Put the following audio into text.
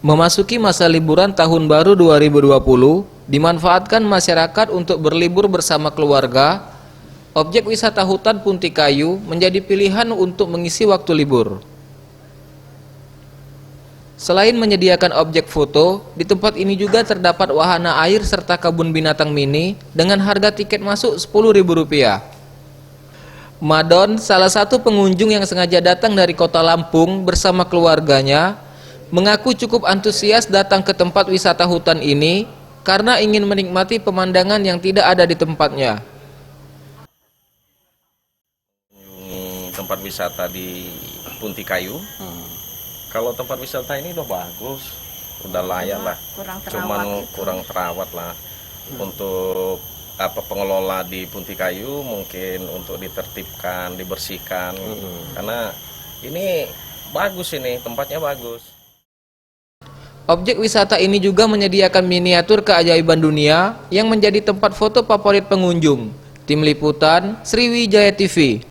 Memasuki masa liburan Tahun Baru 2020, dimanfaatkan masyarakat untuk berlibur bersama keluarga. Objek wisata hutan Puntikayu menjadi pilihan untuk mengisi waktu libur. Selain menyediakan objek foto, di tempat ini juga terdapat wahana air serta kebun binatang mini dengan harga tiket masuk Rp10.000. Madon, salah satu pengunjung yang sengaja datang dari kota Lampung bersama keluarganya, mengaku cukup antusias datang ke tempat wisata hutan ini karena ingin menikmati pemandangan yang tidak ada di tempatnya. Tempat wisata di Puntikayu. Kalau tempat wisata ini udah bagus, udah layak lah. Cuman kurang terawat lah. Untuk pengelola di Puntikayu mungkin untuk ditertibkan, dibersihkan. Karena ini bagus, ini tempatnya bagus. Objek wisata ini juga menyediakan miniatur keajaiban dunia yang menjadi tempat foto favorit pengunjung. Tim Liputan, Sriwijaya TV.